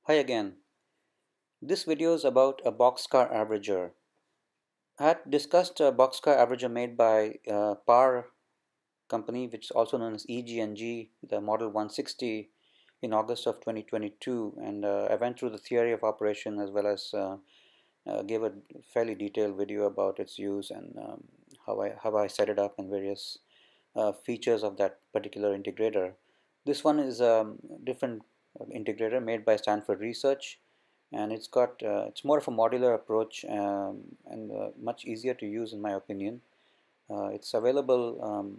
Hi again. This video is about a boxcar averager. I had discussed a boxcar averager made by PAR company, which is also known as EG&G, the model 160 in August of 2022, and I went through the theory of operation as well as gave a fairly detailed video about its use and how I set it up and various features of that particular integrator. This one is a different integrator made by Stanford Research, and it's more of a modular approach and much easier to use in my opinion. It's available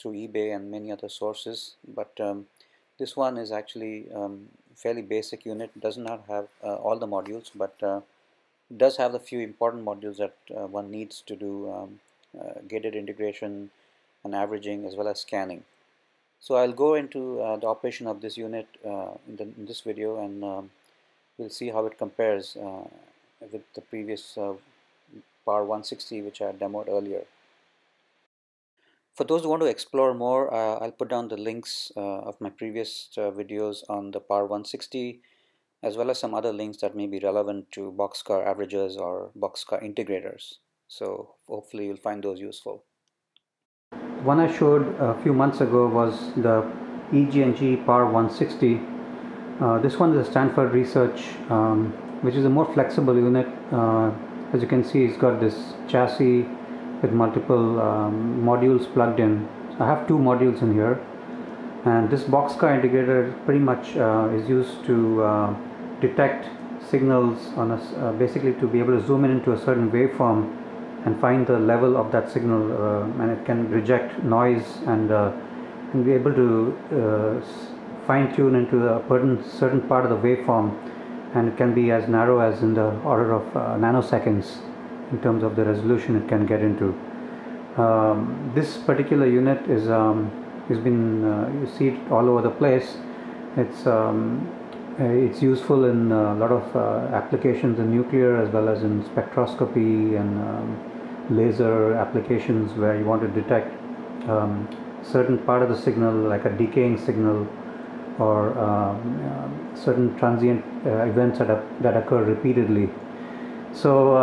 through eBay and many other sources, but this one is actually fairly basic unit. It does not have all the modules, but it does have a few important modules that one needs to do gated integration and averaging as well as scanning. So I'll go into the operation of this unit in this video, and we'll see how it compares with the previous PAR 160 which I had demoed earlier. For those who want to explore more, I'll put down the links of my previous videos on the PAR 160 as well as some other links that may be relevant to boxcar averagers or boxcar integrators. So hopefully you'll find those useful. One I showed a few months ago was the EG&G PAR 160. This one is a Stanford Research, which is a more flexible unit. As you can see, it's got this chassis with multiple modules plugged in. So I have two modules in here, and this boxcar integrator pretty much is used to detect signals on a, basically to be able to zoom in into a certain waveform and find the level of that signal, and it can reject noise and be able to fine-tune into a certain part of the waveform, and it can be as narrow as in the order of nanoseconds in terms of the resolution it can get into. This particular unit is has been you see it all over the place. It's useful in a lot of applications in nuclear as well as in spectroscopy and laser applications where you want to detect certain part of the signal, like a decaying signal, or certain transient events that occur repeatedly. So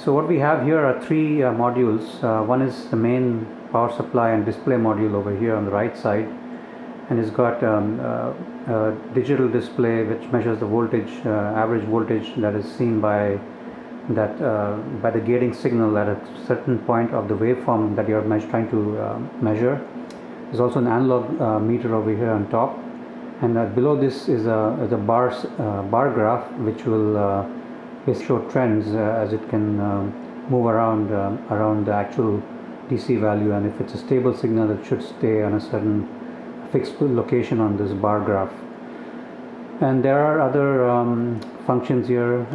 what we have here are three modules. One is the main power supply and display module over here on the right side, and it's got a digital display which measures the voltage, average voltage that is seen by the gating signal at a certain point of the waveform that you are trying to measure. There's also an analog meter over here on top, and below this is a bar graph which will show trends as it can move around the actual DC value, and if it's a stable signal it should stay on a certain fixed location on this bar graph. And there are other functions here,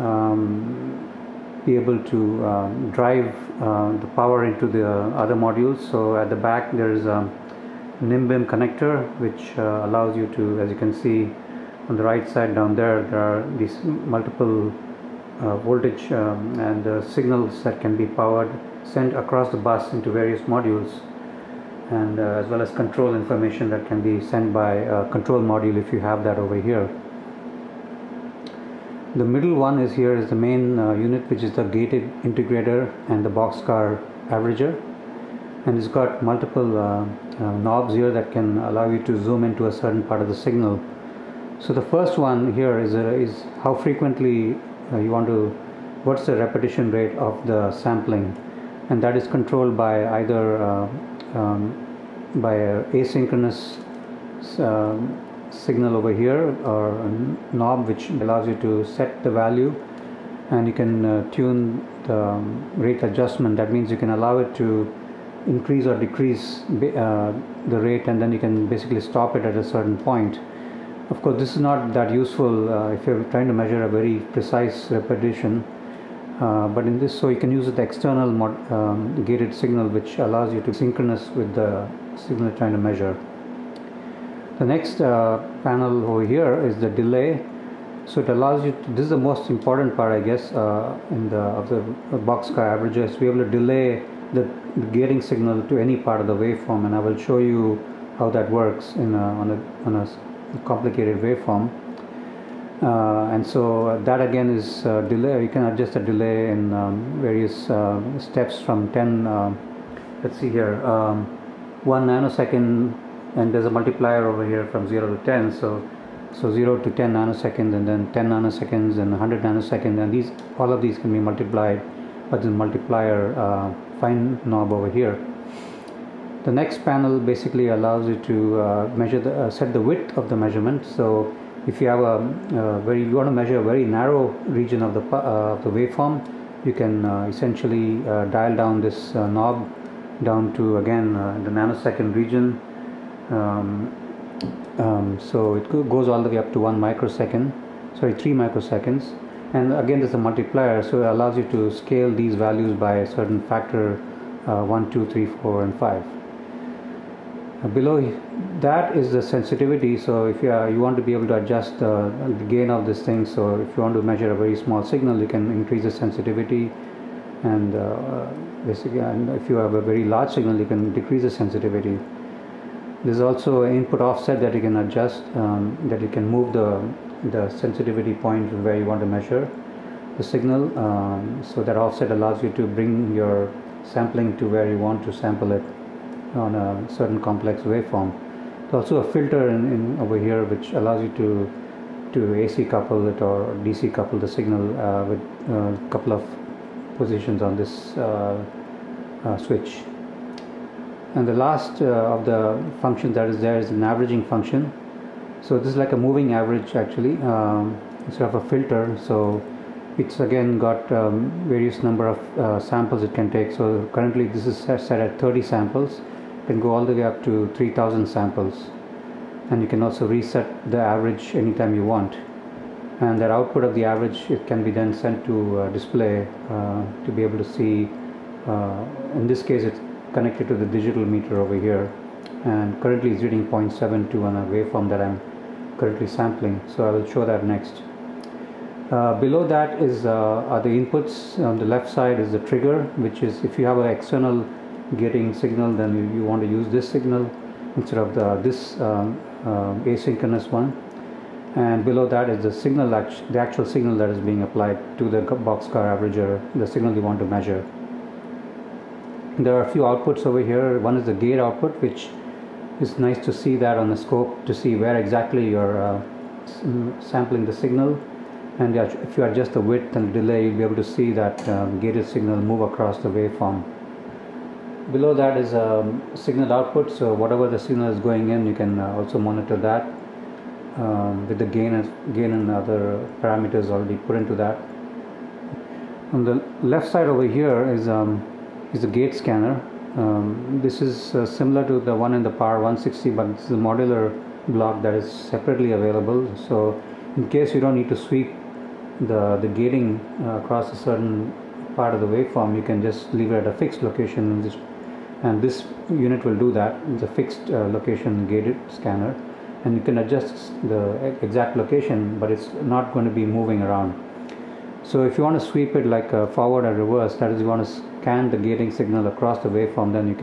be able to drive the power into the other modules. So at the back there is a NIMBIN connector which allows you to, as you can see on the right side down there, there are these multiple voltage and signals that can be sent across the bus into various modules, and as well as control information that can be sent by a control module if you have that over here. The middle one is the main unit, which is the gated integrator and the boxcar averager, and it's got multiple knobs here that can allow you to zoom into a certain part of the signal. So the first one here is how frequently you want to, what's the repetition rate of the sampling, and that is controlled by either by a asynchronous signal over here, or a knob which allows you to set the value, and you can tune the rate adjustment. That means you can allow it to increase or decrease the rate, and then you can basically stop it at a certain point. Of course, this is not that useful if you're trying to measure a very precise repetition, but in this, so you can use the external gated signal which allows you to synchronous with the signal you're trying to measure. The next panel over here is the delay. So it allows you to, this is the most important part, I guess, of the boxcar averager, is to be able to delay the gating signal to any part of the waveform, and I will show you how that works on a complicated waveform. And so that again is delay. You can adjust the delay in various steps from 10, let's see here, 1 nanosecond, and there's a multiplier over here from 0 to 10, so 0 to 10 nanoseconds, and then 10 nanoseconds and 100 nanoseconds, and all of these can be multiplied by the multiplier fine knob over here. The next panel basically allows you to measure set the width of the measurement. So if you have you want to measure a very narrow region of the waveform, you can essentially dial down this knob down to again the nanosecond region. So it goes all the way up to 3 microseconds, and again there's a multiplier, so it allows you to scale these values by a certain factor, 1, 2, 3, 4, and 5. Below that is the sensitivity. So if you want to be able to adjust the gain of this thing, so if you want to measure a very small signal, you can increase the sensitivity, and basically, and if you have a very large signal, you can decrease the sensitivity. There's also an input offset that you can adjust, that you can move the sensitivity point where you want to measure the signal. So that offset allows you to bring your sampling to where you want to sample it on a certain complex waveform. There's also a filter in over here which allows you to AC couple it or DC couple the signal with a couple of positions on this switch. And the last of the functions that is there is an averaging function. So this is like a moving average actually, instead of a filter. So it's again got various number of samples it can take. So currently this is set at 30 samples. It can go all the way up to 3000 samples, and you can also reset the average anytime you want. And that output of the average, it can be then sent to display to be able to see. In this case, it's connected to the digital meter over here, and currently it's reading 0.72 on a waveform that I'm currently sampling. So I will show that next. Below that is are the inputs. On the left side is the trigger, which is if you have an external gating signal, then you want to use this signal instead of this asynchronous one. And below that is the signal, the actual signal that is being applied to the Boxcar averager, the signal you want to measure. There are a few outputs over here. One is the gate output, which is nice to see that on the scope to see where exactly you're sampling the signal. And if you adjust the width and delay, you'll be able to see that gated signal move across the waveform. Below that is signal output, so whatever the signal is going in, you can also monitor that with the gain and other parameters already put into that. On the left side over here is the gate scanner. This is similar to the one in the Power 160, but this is a modular block that is separately available. So in case you don't need to sweep the gating across a certain part of the waveform, you can just leave it at a fixed location, and this unit will do that. It's a fixed location gated scanner, and you can adjust the exact location, but it's not going to be moving around. So if you want to sweep it like forward or reverse, that is, you want to scan the gating signal across the waveform, then you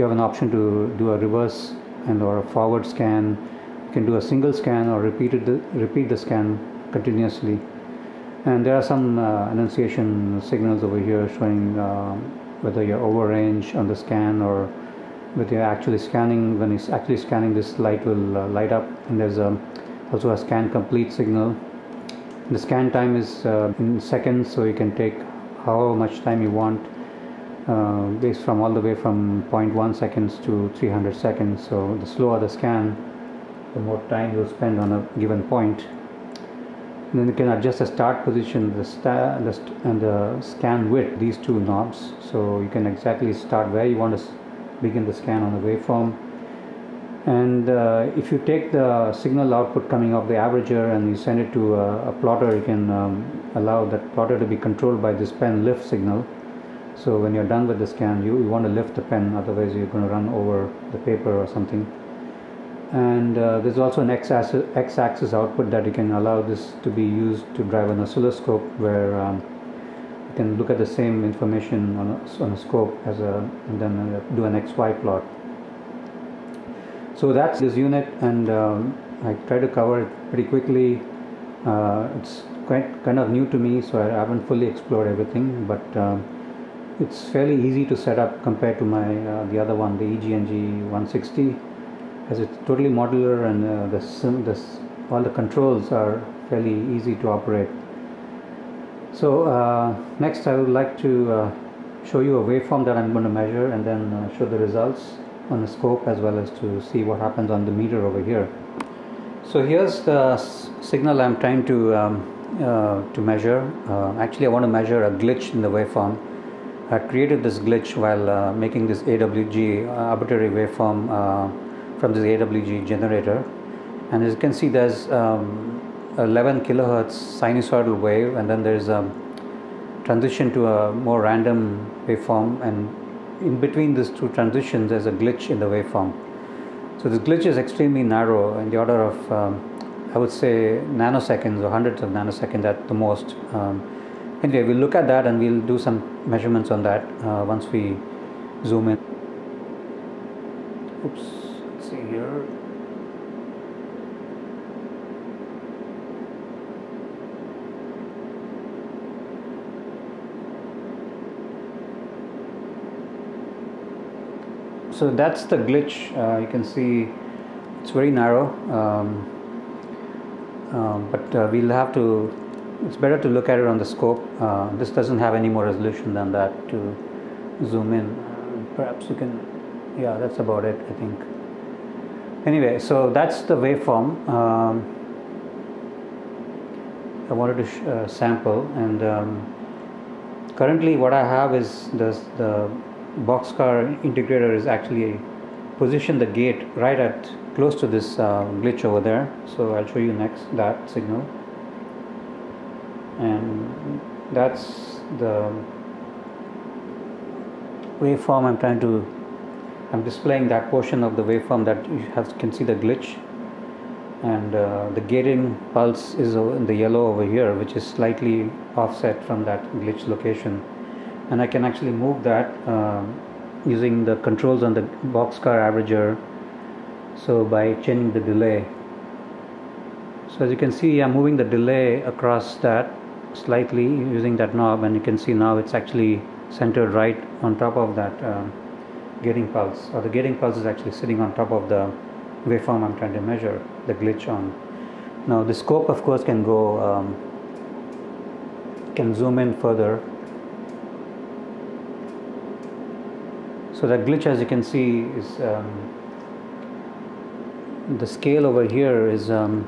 have an option to do a reverse and or a forward scan. You can do a single scan or repeat the scan continuously. And there are some annunciation signals over here showing whether you're over range on the scan or whether you're actually scanning. When it's actually scanning, this light will light up, and there's also a scan complete signal. The scan time is in seconds, so you can take however much time you want, based from all the way from 0.1 seconds to 300 seconds. So the slower the scan, the more time you'll spend on a given point. And then you can adjust the start position, and the scan width, these two knobs, so you can exactly start where you want to begin the scan on the waveform. And if you take the signal output coming off the averager and you send it to a plotter, you can allow that plotter to be controlled by this pen lift signal. So when you're done with the scan, you want to lift the pen, otherwise you're going to run over the paper or something. And there's also an x-axis output that you can allow this to be used to drive an oscilloscope, where you can look at the same information on a scope and then do an XY plot. So that's this unit, and I try to cover it pretty quickly. It's quite kind of new to me, so I haven't fully explored everything, but it's fairly easy to set up compared to my the other one, the EG&G 160, as it's totally modular, and all the controls are fairly easy to operate. So next I would like to show you a waveform that I'm going to measure, and then show the results on the scope, as well as to see what happens on the meter over here. So here's the signal I'm trying to measure. Actually, I want to measure a glitch in the waveform. I created this glitch while making this AWG arbitrary waveform from this AWG generator, and as you can see, there's 11 kilohertz sinusoidal wave, and then there's a transition to a more random waveform, and in between these two transitions there's a glitch in the waveform. So this glitch is extremely narrow, in the order of I would say nanoseconds or hundreds of nanoseconds at the most. Anyway, we'll look at that and we'll do some measurements on that once we zoom in. Oops, let's see here. So that's the glitch. You can see it's very narrow, but we'll have to, it's better to look at it on the scope. This doesn't have any more resolution than that to zoom in. Perhaps you can, yeah, that's about it, I think. Anyway, so that's the waveform I wanted to sample, and currently what I have is the Boxcar integrator is actually positioned the gate right at close to this glitch over there. So I'll show you next that signal, and that's the waveform I'm displaying that portion of the waveform that you can see the glitch, and the gating pulse is in the yellow over here, which is slightly offset from that glitch location. And I can actually move that using the controls on the Boxcar averager, so by changing the delay. So as you can see, I'm moving the delay across that slightly using that knob, and you can see now it's actually centered right on top of that gating pulse, or the gating pulse is actually sitting on top of the waveform I'm trying to measure the glitch on. Now the scope of course can go can zoom in further. So that glitch, as you can see, is the scale over here is 1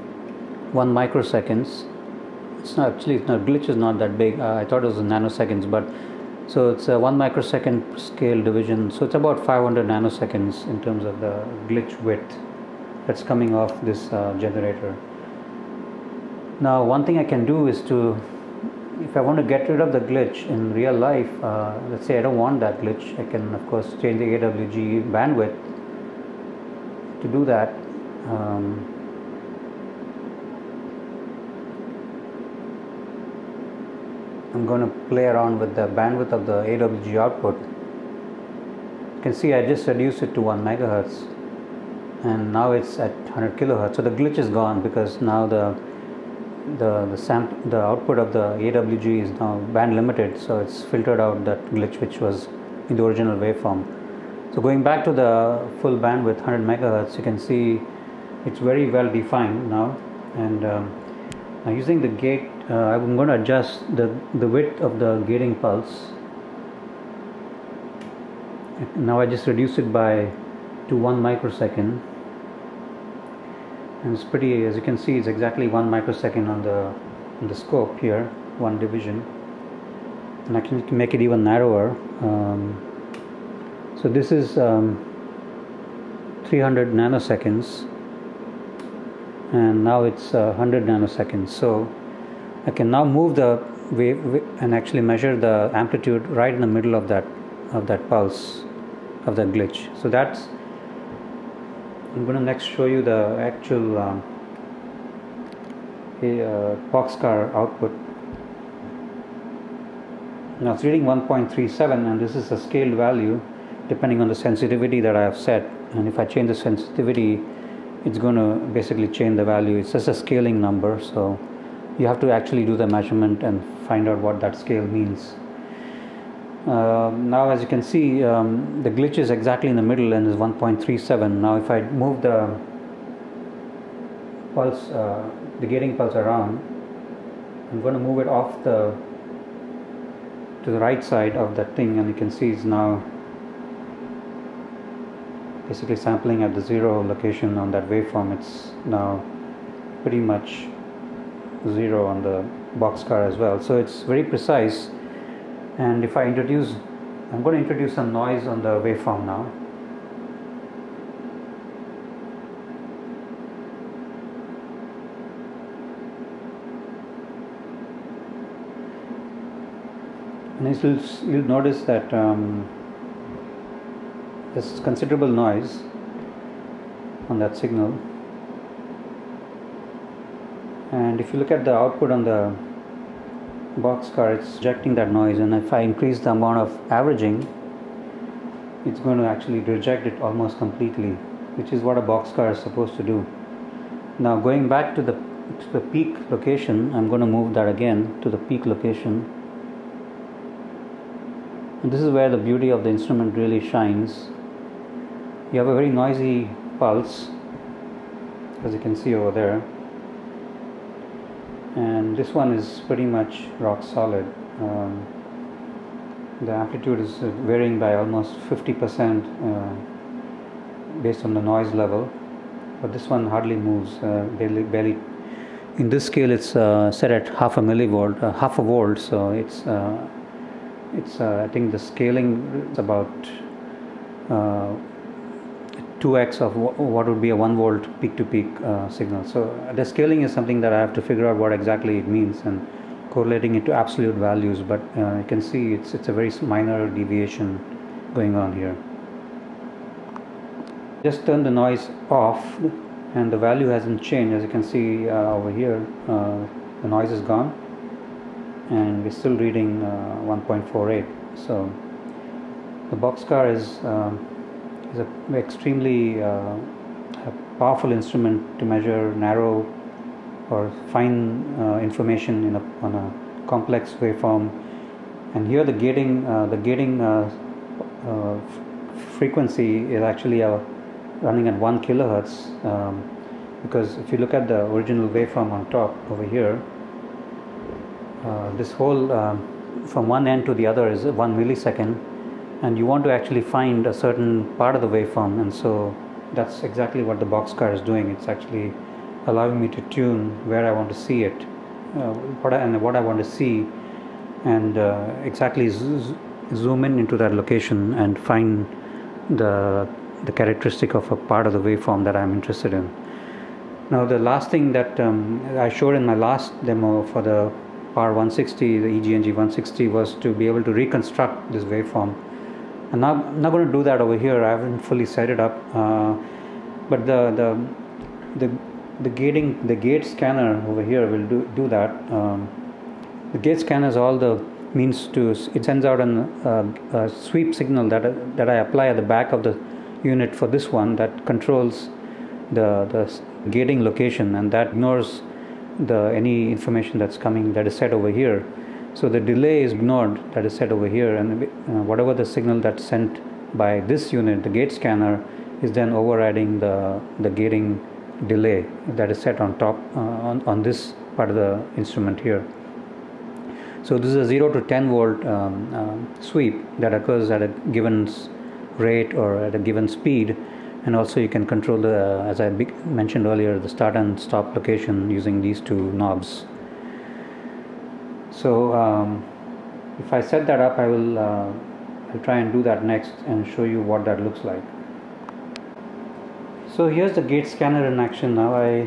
microseconds. It's not actually, no, glitch is not that big. I thought it was nanoseconds, but so it's a 1 microsecond scale division. So it's about 500 nanoseconds in terms of the glitch width that's coming off this generator. Now, one thing I can do is to, if I want to get rid of the glitch in real life, let's say I don't want that glitch, I can of course change the AWG bandwidth. To do that, I'm going to play around with the bandwidth of the AWG output. You can see I just reduced it to 1 megahertz, and now it's at 100 kilohertz. So the glitch is gone, because now the output of the AWG is now band limited, so it's filtered out that glitch which was in the original waveform. So going back to the full bandwidth 100 megahertz, you can see it's very well defined now, and now using the gate, I'm going to adjust the width of the gating pulse. Now I just reduce it to 1 microsecond, and it's pretty, as you can see, it's exactly 1 microsecond on the scope here, one division, and I can make it even narrower. So this is 300 nanoseconds, and now it's 100 nanoseconds. So I can now move the wave and actually measure the amplitude right in the middle of that pulse of that glitch. So that's, I'm going to next show you the actual Boxcar output. Now it's reading 1.37, and this is a scaled value depending on the sensitivity that I have set, and if I change the sensitivity, it's going to basically change the value. It's just a scaling number, so you have to actually do the measurement and find out what that scale means. Now as you can see, the glitch is exactly in the middle and is 1.37. Now if I move the pulse, the gating pulse around, I'm going to move it off to the right side of that thing, and you can see it's now basically sampling at the 0 location on that waveform. It's now pretty much 0 on the Boxcar as well, so it's very precise. And if I'm going to introduce some noise on the waveform now. And you'll notice that there's considerable noise on that signal. And if you look at the output on the Boxcar, it's rejecting that noise, and if I increase the amount of averaging, it's going to actually reject it almost completely, which is what a Boxcar is supposed to do. Now going back to the peak location, I'm going to move that again to the peak location. And this is where the beauty of the instrument really shines. You have a very noisy pulse, as you can see over there, and this one is pretty much rock solid. The amplitude is varying by almost 50% based on the noise level, but this one hardly moves, barely. In this scale it's set at half a volt, so it's I think the scaling is about 2x of what would be a 1 volt peak to peak signal. So the scaling is something that I have to figure out what exactly it means and correlating it to absolute values, but you can see it's a very minor deviation going on here. Just turn the noise off and the value hasn't changed. As you can see over here, the noise is gone and we're still reading 1.48. So the Boxcar is an extremely powerful instrument to measure narrow or fine information on a complex waveform. And here the gating frequency is actually running at 1 kilohertz, because if you look at the original waveform on top over here, this whole from one end to the other is 1 millisecond, and you want to actually find a certain part of the waveform, and so that's exactly what the Boxcar is doing. It's actually allowing me to tune where I want to see it, what I want to see, and exactly zoom into that location and find the characteristic of a part of the waveform that I'm interested in. Now the last thing that I showed in my last demo for the PAR 160, the EG&G 160, was to be able to reconstruct this waveform. And now I'm not going to do that over here. I haven't fully set it up, but the gate scanner over here will do that. The gate scanner is all the means to, it sends out a sweep signal that I apply at the back of the unit for this one that controls the gating location, and that ignores any information that's coming that is set over here. So the delay is ignored that is set over here, and whatever the signal that's sent by this unit, the gate scanner, is then overriding the gating delay that is set on top on this part of the instrument here. So this is a 0 to 10 volt sweep that occurs at a given rate or at a given speed, and also you can control the, as I mentioned earlier, the start and stop location using these two knobs. So if I set that up, I'll try and do that next and show you what that looks like. So here's the gate scanner in action now. I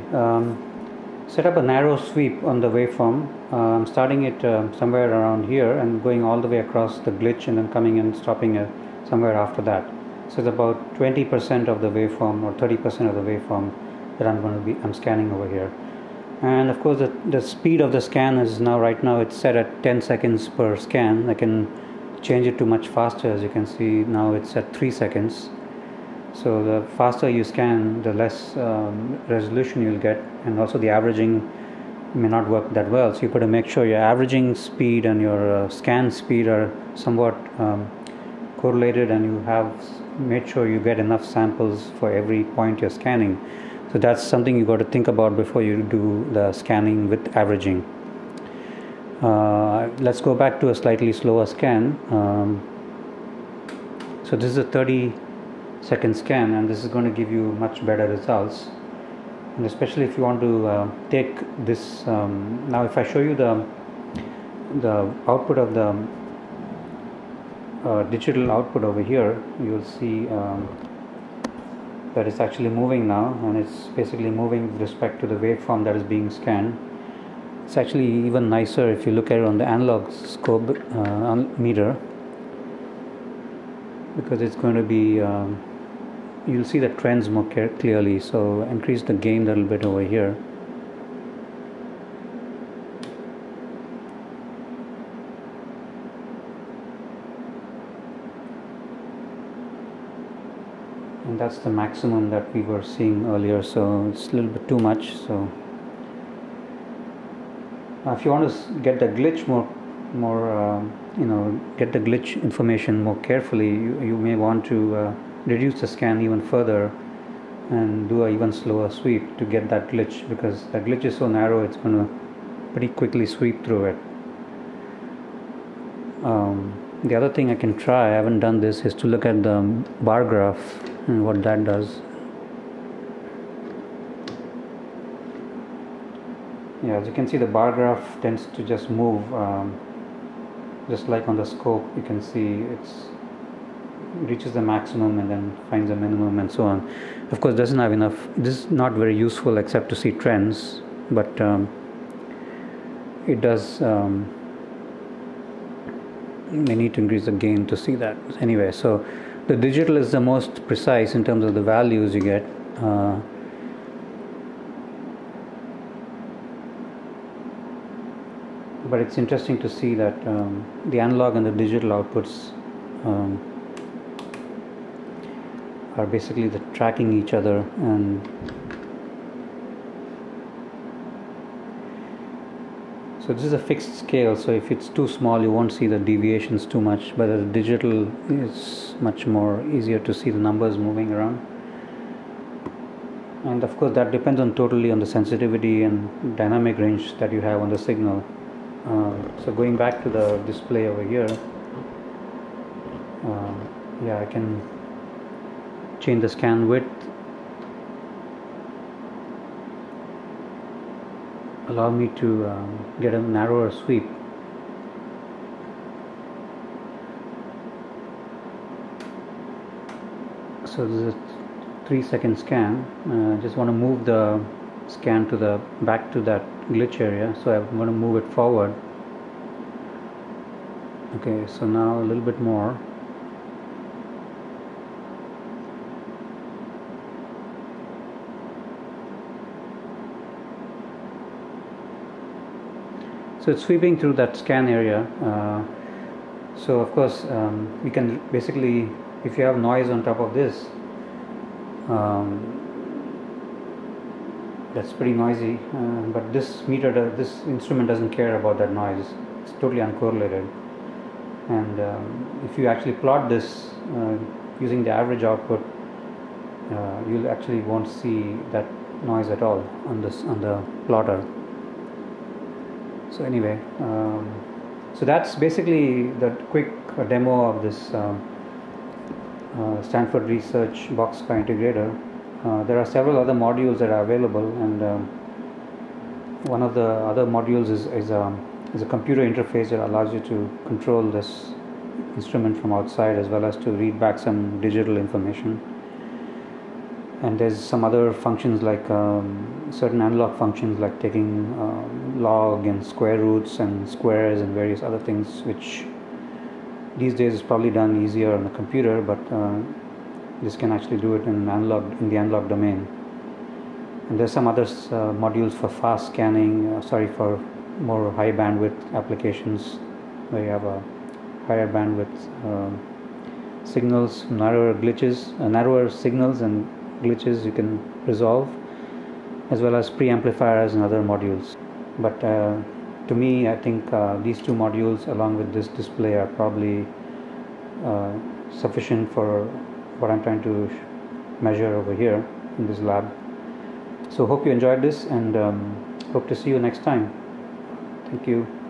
set up a narrow sweep on the waveform. I'm starting it somewhere around here and going all the way across the glitch and then coming and stopping somewhere after that. So it's about 20% of the waveform or 30% of the waveform that I'm scanning over here. And of course the speed of the scan is right now it's set at 10 seconds per scan. I can change it to much faster. As you can see now it's at 3 seconds. So the faster you scan, the less resolution you'll get, and also the averaging may not work that well. So you've got to make sure your averaging speed and your scan speed are somewhat correlated, and you have made sure you get enough samples for every point you're scanning. So that's something you got to think about before you do the scanning with averaging. Let's go back to a slightly slower scan. So this is a 30-second scan, and this is going to give you much better results. And especially if you want to take this, now if I show you the output of the digital output over here, you'll see that it's actually moving now, and it's basically moving with respect to the waveform that is being scanned. It's actually even nicer if you look at it on the analog scope meter, because it's going to be you'll see the trends more clearly. So increase the gain a little bit over here. And that's the maximum that we were seeing earlier, so it's a little bit too much. So if you want to get the glitch more get the glitch information more carefully, you may want to reduce the scan even further and do an even slower sweep to get that glitch, because that glitch is so narrow it's going to pretty quickly sweep through it. The other thing I can try, I haven't done this, is to look at the bar graph and what that does. Yeah, as you can see, the bar graph tends to just move, just like on the scope. You can see it reaches the maximum and then finds a minimum and so on. Of course, doesn't have enough. This is not very useful except to see trends, but it does. May need to increase the gain to see that. Anyway, so the digital is the most precise in terms of the values you get. But it's interesting to see that the analog and the digital outputs are basically tracking each other, and so this is a fixed scale, so if it's too small you won't see the deviations too much, but the digital is much more easier to see the numbers moving around. And of course that depends totally on the sensitivity and dynamic range that you have on the signal. So going back to the display over here, yeah, I can change the scan width, allow me to get a narrower sweep. So this is a 3-second scan. Just want to move the scan to back to that glitch area, so I'm going to move it forward. Okay, so now a little bit more. So it's sweeping through that scan area. So of course we can basically, if you have noise on top of this, that's pretty noisy, but this instrument doesn't care about that noise. It's totally uncorrelated. And if you actually plot this using the average output, you actually won't see that noise at all on the plotter. So anyway, so that's basically the quick demo of this Stanford Research Boxcar Integrator. There are several other modules that are available, and one of the other modules is a computer interface that allows you to control this instrument from outside, as well as to read back some digital information. And there's some other functions like certain analog functions like taking log and square roots and squares and various other things, which these days is probably done easier on a computer, but this can actually do it in the analog domain. And there's some other modules for fast scanning, for more high bandwidth applications, where you have a higher bandwidth signals, narrower signals and glitches you can resolve, as well as preamplifiers and other modules. but to me I think these two modules along with this display are probably sufficient for what I'm trying to measure over here in this lab. So hope you enjoyed this, and hope to see you next time. Thank you.